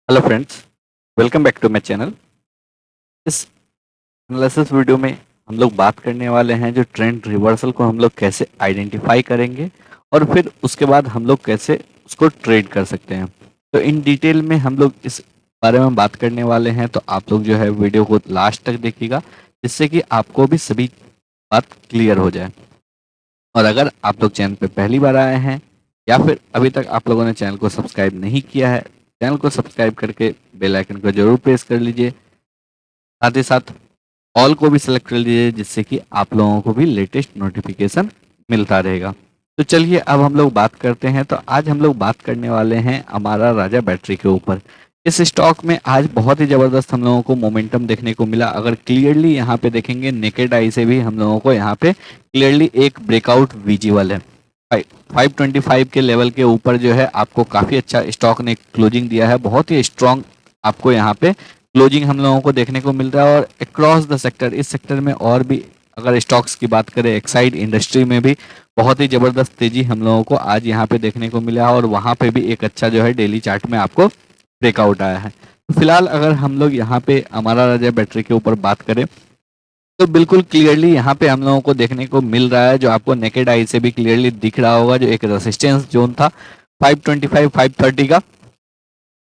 Hello friends, welcome back to my channel. इस analysis video में हम लोग बात करने वाले हैं जो ट्रेंड रिवर्सल को हम लोग कैसे आइडेंटिफाई करेंगे और फिर उसके बाद हम लोग कैसे उसको ट्रेड कर सकते हैं। तो इन डिटेल में हम लोग इस बारे में बात करने वाले हैं, तो आप लोग जो है वीडियो को लास्ट तक देखिएगा, जिससे कि आपको भी सभी बात क्लियर हो जाए। और अगर आप लोग चैनल पे पहली बार आए हैं या फिर अभी तक आप लोगों ने चैनल को सब्सक्राइब नहीं किया है, चैनल को सब्सक्राइब करके बेल आइकन को जरूर प्रेस कर लीजिए। साथ ही साथ ऑल को भी सिलेक्ट कर लीजिए, जिससे कि आप लोगों को भी लेटेस्ट नोटिफिकेशन मिलता रहेगा। तो चलिए अब हम लोग बात करते हैं। तो आज हम लोग बात करने वाले हैं अमारा राजा बैटरी के ऊपर। इस स्टॉक में आज बहुत ही ज़बरदस्त हम लोगों को मोमेंटम देखने को मिला। अगर क्लियरली यहाँ पे देखेंगे नेकेड आई से भी हम लोगों को यहाँ पे क्लियरली एक ब्रेकआउट विजिबल है। 525 के लेवल के ऊपर जो है आपको काफ़ी अच्छा स्टॉक ने क्लोजिंग दिया है। बहुत ही स्ट्रॉन्ग आपको यहाँ पे क्लोजिंग हम लोगों को देखने को मिल रहा है। और अक्रॉस द सेक्टर, इस सेक्टर में और भी अगर स्टॉक्स की बात करें, एक्साइड इंडस्ट्री में भी बहुत ही ज़बरदस्त तेजी हम लोगों को आज यहाँ पे देखने को मिला, और वहाँ पे भी एक अच्छा जो है डेली चार्ट में आपको ब्रेकआउट आया है। तो फिलहाल अगर हम लोग यहाँ पे अमारा राजा बैटरी के ऊपर बात करें, तो बिल्कुल क्लियरली यहाँ पे हम लोगों को देखने को मिल रहा है, जो आपको नेकेड आई से भी क्लियरली दिख रहा होगा, जो एक रेसिस्टेंस जोन था 525 530 का,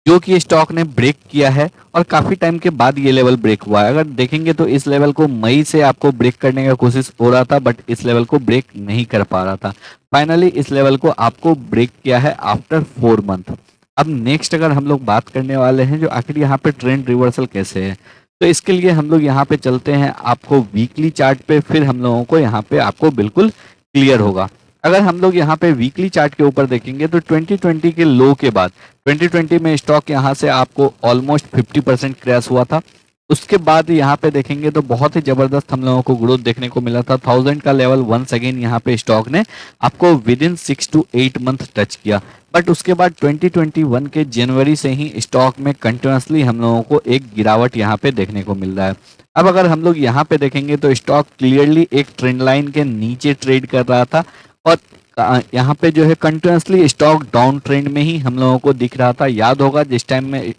जो कि स्टॉक ने ब्रेक किया है और काफी टाइम के बाद ये लेवल ब्रेक हुआ है। अगर देखेंगे तो इस लेवल को मई से आपको ब्रेक करने का कोशिश हो रहा था, बट इस लेवल को ब्रेक नहीं कर पा रहा था। फाइनली इस लेवल को आपको ब्रेक किया है आफ्टर 4 मंथ। अब नेक्स्ट अगर हम लोग बात करने वाले हैं जो आखिर यहाँ पे ट्रेंड रिवर्सल कैसे है, तो इसके लिए हम लोग यहाँ पे चलते हैं आपको वीकली चार्ट पे, फिर हम लोगों को यहाँ पे आपको बिल्कुल क्लियर होगा। अगर हम लोग यहाँ पे वीकली चार्ट के ऊपर देखेंगे तो 2020 के लो के बाद 2020 में स्टॉक यहाँ से आपको ऑलमोस्ट 50% क्रैश हुआ था। उसके बाद यहाँ पे देखेंगे तो बहुत ही जबरदस्त हम लोगों को ग्रोथ देखने को मिला था। 1000 का लेवल वंस अगेन यहाँ पे स्टॉक ने आपको with in 6 to 8 month touch किया। बट उसके बाद 2021 के जनवरी से ही स्टॉक में कंटिन्यूसली हम लोगों को एक गिरावट यहाँ पे देखने को मिल रहा है। अब अगर हम लोग यहाँ पे देखेंगे तो स्टॉक क्लियरली एक ट्रेंड लाइन के नीचे ट्रेड कर रहा था, और यहाँ पे जो है कंटिन्यूसली स्टॉक डाउन ट्रेंड में ही हम लोगों को दिख रहा था। याद होगा जिस टाइम में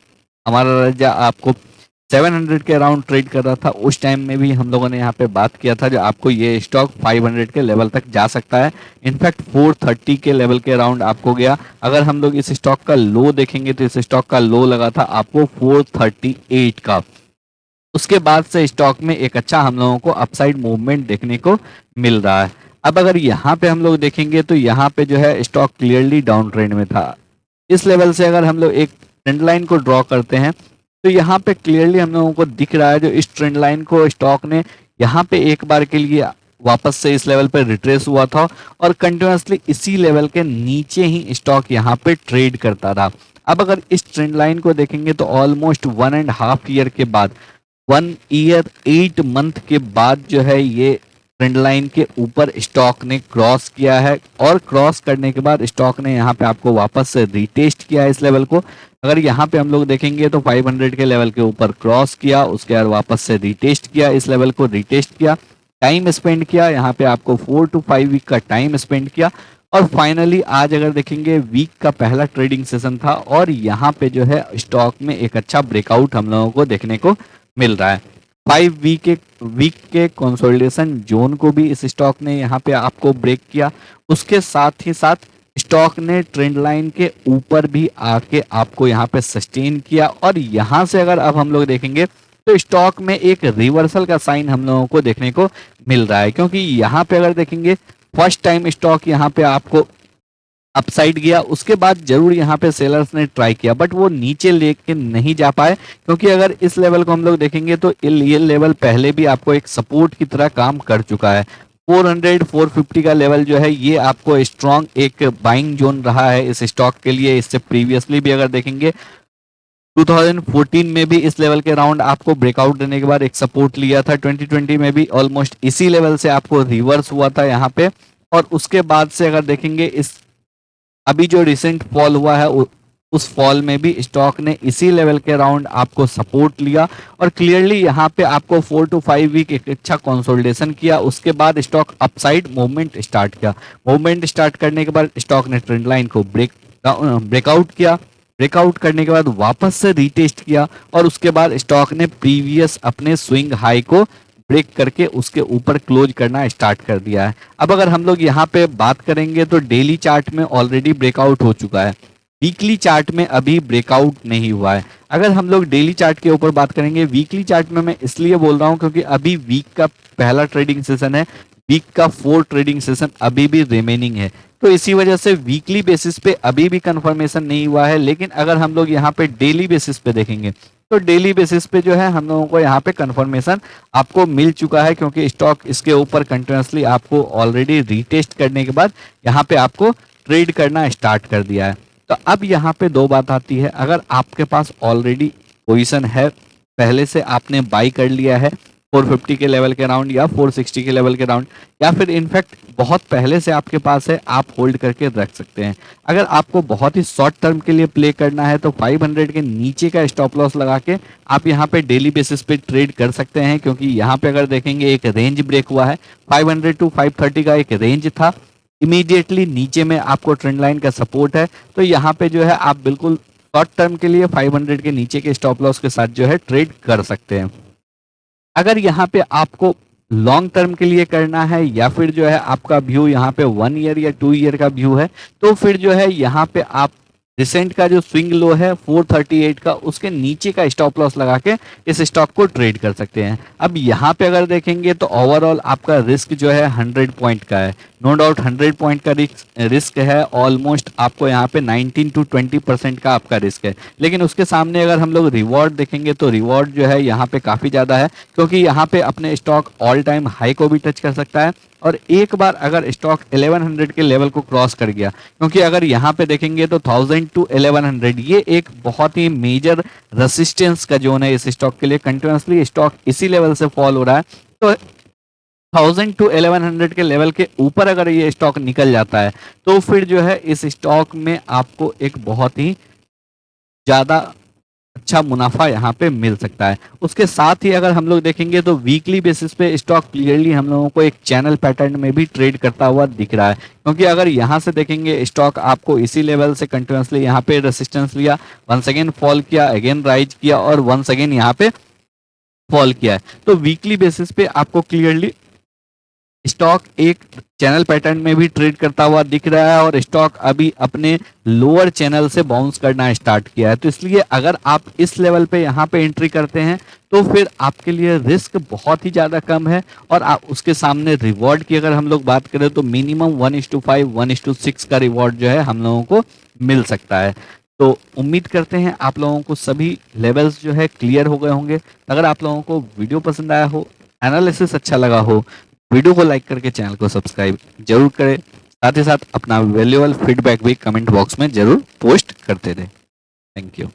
हमारा राजा आपको 700 के अराउंड ट्रेड कर रहा था, उस टाइम में भी हम लोगों ने यहाँ पे बात किया था जो आपको ये स्टॉक 500 के लेवल तक जा सकता है। इनफैक्ट 430 के लेवल के अराउंड आपको गया। अगर हम लोग इस स्टॉक का लो देखेंगे तो इस स्टॉक का लो लगा था आपको 438 का। उसके बाद से स्टॉक में एक अच्छा हम लोगों को अपसाइड मूवमेंट देखने को मिल रहा है। अब अगर यहाँ पे हम लोग देखेंगे तो यहाँ पे जो है स्टॉक क्लियरली डाउन ट्रेंड में था। इस लेवल से अगर हम लोग एक ट्रेंड लाइन को ड्रॉ करते हैं तो यहाँ पे क्लियरली हम लोगों को दिख रहा है जो इस ट्रेंड लाइन को स्टॉक ने यहाँ पे एक बार के लिए वापस से इस लेवल पे रिट्रेस हुआ था, और कंटिन्यूसली इसी लेवल के नीचे ही स्टॉक यहाँ पे ट्रेड करता रहा। अब अगर इस ट्रेंड लाइन को देखेंगे तो ऑलमोस्ट 1.5 ईयर के बाद, 1 ईयर 8 मंथ के बाद जो है ये ट्रेंड लाइन के ऊपर स्टॉक ने क्रॉस किया है, और क्रॉस करने के बाद स्टॉक ने यहाँ पे आपको वापस से रीटेस्ट किया है इस लेवल को। अगर यहाँ पे हम लोग देखेंगे तो 500 के लेवल के ऊपर क्रॉस किया, उसके बाद वापस से रीटेस्ट किया, इस लेवल को रीटेस्ट किया, टाइम स्पेंड किया, यहाँ पे आपको 4 to 5 वीक का टाइम स्पेंड किया, और फाइनली आज अगर देखेंगे वीक का पहला ट्रेडिंग सेशन था, और यहाँ पे जो है स्टॉक में एक अच्छा ब्रेकआउट हम लोगों को देखने को मिल रहा है। 5 वीक के कंसोलिडेशन जोन को भी इस स्टॉक ने यहाँ पे आपको ब्रेक किया। उसके साथ ही साथ स्टॉक ने ट्रेंड लाइन के ऊपर भी आके आपको यहाँ पे सस्टेन किया, और यहाँ से अगर अब हम लोग देखेंगे तो स्टॉक में एक रिवर्सल का साइन हम लोगों को देखने को मिल रहा है। क्योंकि यहाँ पे अगर देखेंगे फर्स्ट टाइम स्टॉक यहाँ पे आपको अपसाइड गया, उसके बाद जरूर यहाँ पे सेलर्स ने ट्राई किया, बट वो नीचे लेके नहीं जा पाए। क्योंकि अगर इस लेवल को हम लोग देखेंगे तो ये लेवल पहले भी आपको एक सपोर्ट की तरह काम कर चुका है। 400 450 का लेवल जो है ये आपको स्ट्रॉन्ग एक बाइंग जोन रहा है इस स्टॉक के लिए। इससे प्रीवियसली भी अगर देखेंगे 2014 में भी इस लेवल के राउंड आपको ब्रेकआउट देने के बाद एक सपोर्ट लिया था। 2020 में भी ऑलमोस्ट इसी लेवल से आपको रिवर्स हुआ था यहाँ पे, और उसके बाद से अगर देखेंगे इस अभी जो रिसेंट फॉल हुआ है उस फॉल में भी स्टॉक ने इसी लेवल के अराउंड आपको सपोर्ट लिया, और क्लियरली यहाँ पे आपको 4 to 5 वीक एक अच्छा कंसोलिडेशन किया। उसके बाद स्टॉक अपसाइड मूवमेंट स्टार्ट किया। मूवमेंट स्टार्ट करने के बाद स्टॉक ने ट्रेंड लाइन को ब्रेकआउट किया, ब्रेकआउट करने के बाद वापस से रीटेस्ट किया और उसके बाद स्टॉक ने प्रीवियस अपने स्विंग हाई को ब्रेक करके उसके ऊपर क्लोज करना स्टार्ट कर दिया है। अब अगर हम लोग यहाँ पे बात करेंगे तो डेली चार्ट में ऑलरेडी ब्रेकआउट हो चुका है, वीकली चार्ट में अभी ब्रेकआउट नहीं हुआ है। अगर हम लोग डेली चार्ट के ऊपर बात करेंगे, वीकली चार्ट में मैं इसलिए बोल रहा हूँ क्योंकि अभी वीक का पहला ट्रेडिंग सेशन है, वीक का 4 ट्रेडिंग सेशन अभी भी रिमेनिंग है, तो इसी वजह से वीकली बेसिस पे अभी भी कंफर्मेशन नहीं हुआ है। लेकिन अगर हम लोग यहाँ पे डेली बेसिस पे देखेंगे तो डेली बेसिस पे जो है हम लोगों को यहाँ पे कंफर्मेशन आपको मिल चुका है, क्योंकि स्टॉक इसके ऊपर कंटिन्यूसली आपको ऑलरेडी रीटेस्ट करने के बाद यहाँ पे आपको ट्रेड करना स्टार्ट कर दिया है। तो अब यहाँ पे दो बात आती है, अगर आपके पास ऑलरेडी पोजीशन है, पहले से आपने बाई कर लिया है 450 के लेवल के राउंड या 460 के लेवल के राउंड, या फिर इनफैक्ट बहुत पहले से आपके पास है, आप होल्ड करके रख सकते हैं। अगर आपको बहुत ही शॉर्ट टर्म के लिए प्ले करना है तो 500 के नीचे का स्टॉप लॉस लगा के आप यहाँ पे डेली बेसिस पे ट्रेड कर सकते हैं, क्योंकि यहाँ पे अगर देखेंगे एक रेंज ब्रेक हुआ है, 500 टू 530 का एक रेंज था, इमीडिएटली नीचे में आपको ट्रेंड लाइन का सपोर्ट है, तो यहाँ पे जो है आप बिल्कुल शॉर्ट टर्म के लिए 500 के नीचे के स्टॉप लॉस के साथ जो है ट्रेड कर सकते हैं। अगर यहाँ पे आपको लॉन्ग टर्म के लिए करना है या फिर जो है आपका व्यू यहाँ पे 1 ईयर या 2 ईयर का व्यू है, तो फिर जो है यहाँ पे आप रिसेंट का जो स्विंग लो है 438 का, उसके नीचे का स्टॉप लॉस लगा के इस स्टॉक को ट्रेड कर सकते हैं। अब यहाँ पे अगर देखेंगे तो ओवरऑल आपका रिस्क जो है 100 पॉइंट का है, नो डाउट 100 पॉइंट का रिस्क है, ऑलमोस्ट आपको यहाँ पे 19 टू 20% का आपका रिस्क है। लेकिन उसके सामने अगर हम लोग रिवॉर्ड देखेंगे तो रिवॉर्ड जो है यहाँ पे काफ़ी ज़्यादा है, क्योंकि यहाँ पे अपने स्टॉक ऑल टाइम हाई को भी टच कर सकता है, और एक बार अगर स्टॉक 1100 के लेवल को क्रॉस कर गया, क्योंकि अगर यहाँ पे देखेंगे तो 1000 टू 1100 ये एक बहुत ही मेजर रेसिस्टेंस का जोन है इस स्टॉक के लिए। कंटिन्यूसली स्टॉक इसी लेवल से फॉल हो रहा है, तो 1000 टू 1100 के लेवल के ऊपर अगर ये स्टॉक निकल जाता है तो फिर जो है इस स्टॉक में आपको एक बहुत ही ज़्यादा अच्छा मुनाफा यहाँ पे मिल सकता है। उसके साथ ही अगर हम लोग देखेंगे तो वीकली बेसिस पे स्टॉक क्लियरली हम लोगों को एक चैनल पैटर्न में भी ट्रेड करता हुआ दिख रहा है, क्योंकि अगर यहाँ से देखेंगे स्टॉक आपको इसी लेवल से कंटिन्यूसली यहाँ पे रेसिस्टेंस लिया, वंस अगेन फॉल किया, अगेन राइज किया और वंस अगेन यहाँ पे फॉल किया है, तो वीकली बेसिस पे आपको क्लियरली स्टॉक एक चैनल पैटर्न में भी ट्रेड करता हुआ दिख रहा है, और स्टॉक अभी अपने लोअर चैनल से बाउंस करना स्टार्ट किया है। तो इसलिए अगर आप इस लेवल पे यहाँ पे एंट्री करते हैं तो फिर आपके लिए रिस्क बहुत ही ज़्यादा कम है, और आप उसके सामने रिवॉर्ड की अगर हम लोग बात करें तो मिनिमम 1:5 1:6 का रिवॉर्ड जो है हम लोगों को मिल सकता है। तो उम्मीद करते हैं आप लोगों को सभी लेवल्स जो है क्लियर हो गए होंगे। अगर आप लोगों को वीडियो पसंद आया हो, एनालिसिस अच्छा लगा हो, वीडियो को लाइक करके चैनल को सब्सक्राइब जरूर करें, साथ ही साथ अपना वैल्यूएबल फीडबैक भी कमेंट बॉक्स में जरूर पोस्ट करते रहें। Thank you.